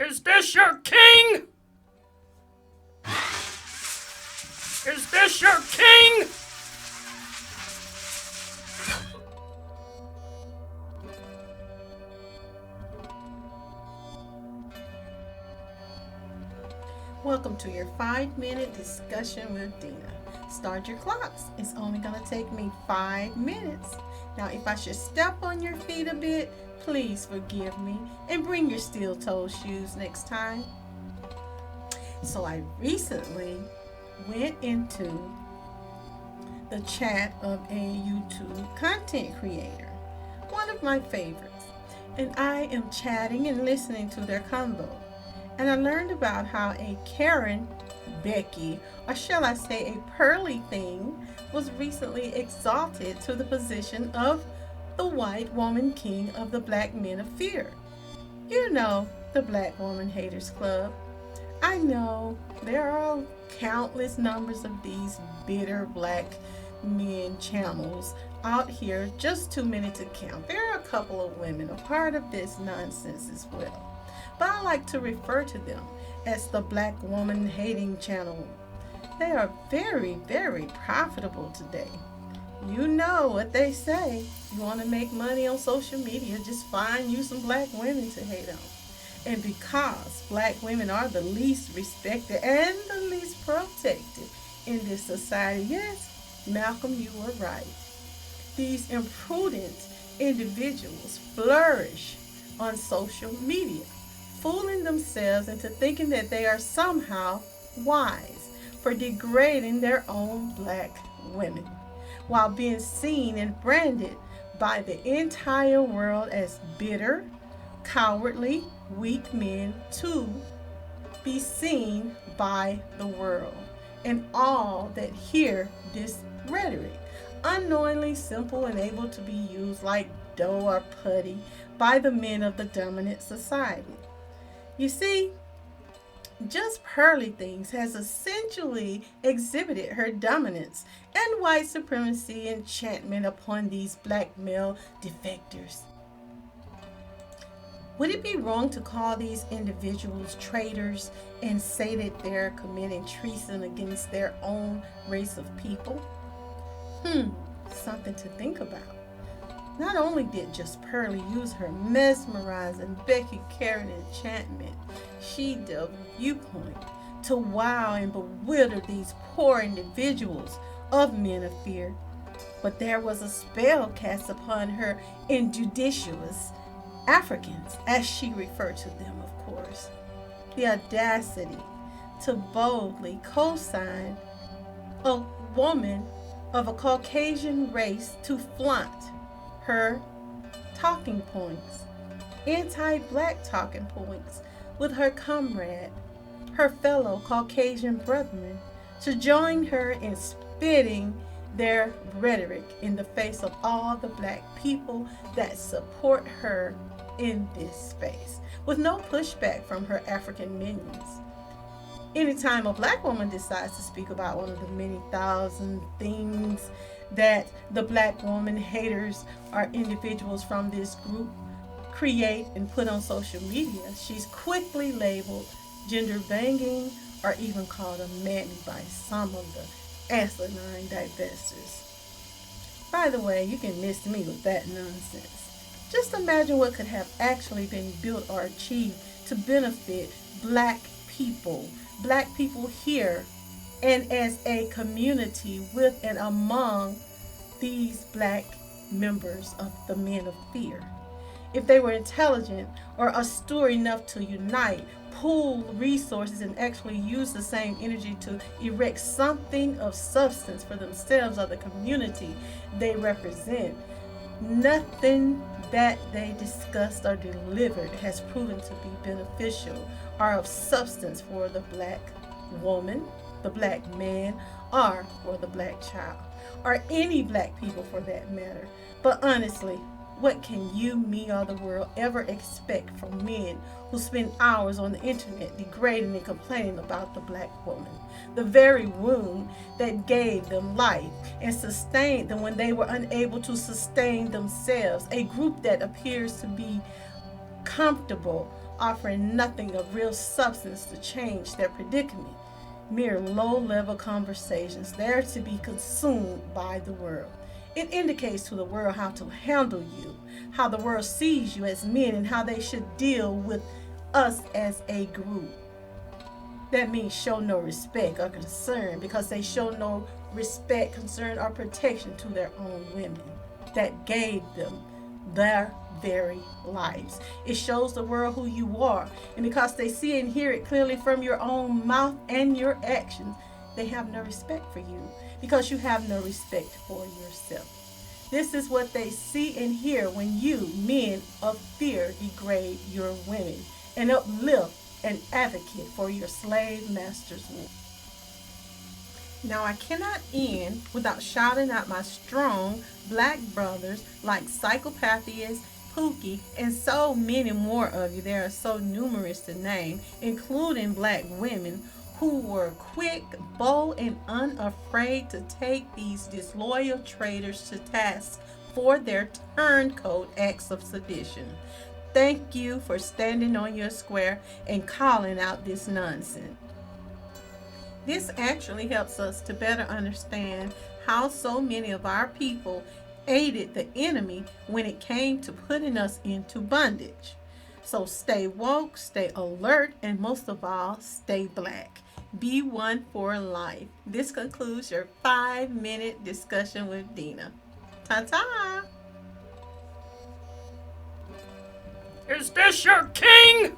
Is this your king? Is this your king? Welcome to your 5-minute discussion with Dena. Start your clocks. It's only going to take me 5 minutes. Now, if I should step on your feet a bit, please forgive me and bring your steel-toed shoes next time. So I recently went into the chat of a YouTube content creator, one of my favorites, and I am chatting and listening to their convo. And I learned about how a Karen, Becky, or shall I say a pearly thing, was recently exalted to the position of the white woman king of the Black Men of Fear. You know, the Black Woman Haters Club. I know there are countless numbers of these bitter black men channels out here, just too many to count. There are a couple of women a part of this nonsense as well. But I like to refer to them as the Black Woman Hating Channel. They are very, very profitable today. You know what they say. You want to make money on social media, just find you some black women to hate on. And because black women are the least respected and the least protected in this society, yes, Malcolm, you were right. These imprudent individuals flourish on social media, fooling themselves into thinking that they are somehow wise for degrading their own black women, while being seen and branded by the entire world as bitter, cowardly, weak men to be seen by the world and all that hear this rhetoric, unknowingly simple and able to be used like dough or putty by the men of the dominant society. You see, Just Pearly Things has essentially exhibited her dominance and white supremacy enchantment upon these black male defectors. Would it be wrong to call these individuals traitors and say that they're committing treason against their own race of people? Something to think about. Not only did Just Pearly use her mesmerizing Becky Karen enchantment, she delved viewpoint to wow and bewilder these poor individuals of Men of Fear, but there was a spell cast upon her injudicious Africans, as she referred to them, of course. The audacity to boldly co-sign a woman of a Caucasian race to flaunt her talking points, anti-black talking points, with her comrade, her fellow Caucasian brethren, to join her in spitting their rhetoric in the face of all the black people that support her in this space, with no pushback from her African minions. Anytime a black woman decides to speak about one of the many thousand things that the black woman haters or individuals from this group create and put on social media, she's quickly labeled gender banging or even called a mammy by some of the asinine divestors. By the way, you can miss me with that nonsense. Just imagine what could have actually been built or achieved to benefit black people here and as a community with and among these black members of the Men of Fear. If they were intelligent or astute enough to unite, pool resources, and actually use the same energy to erect something of substance for themselves or the community they represent, nothing that they discussed or delivered has proven to be beneficial or of substance for the black woman, the black man, or for the black child, or any black people for that matter. But honestly, what can you, me, or the world ever expect from men who spend hours on the internet degrading and complaining about the black woman, the very womb that gave them life and sustained them when they were unable to sustain themselves, a group that appears to be comfortable offering nothing of real substance to change their predicament. Mere low-level conversations there to be consumed by the world. It indicates to the world how to handle you, how the world sees you as men, and how they should deal with us as a group. That means show no respect or concern, because they show no respect, concern, or protection to their own women that gave them their very lives. It shows the world who you are, and because they see and hear it clearly from your own mouth and your actions, they have no respect for you, because you have no respect for yourself. This is what they see and hear when you, men of fear, degrade your women and uplift and advocate for your slave masters' women. Now, I cannot end without shouting out my strong black brothers like Psychopathias, Pookie, and so many more of you. There are so numerous to name, including black women who were quick, bold, and unafraid to take these disloyal traitors to task for their turncoat acts of sedition. Thank you for standing on your square and calling out this nonsense. This actually helps us to better understand how so many of our people aided the enemy when it came to putting us into bondage. So stay woke, stay alert, and most of all, stay black. Be one for life. This concludes your 5-minute discussion with Dena. Ta-ta! Is this your king?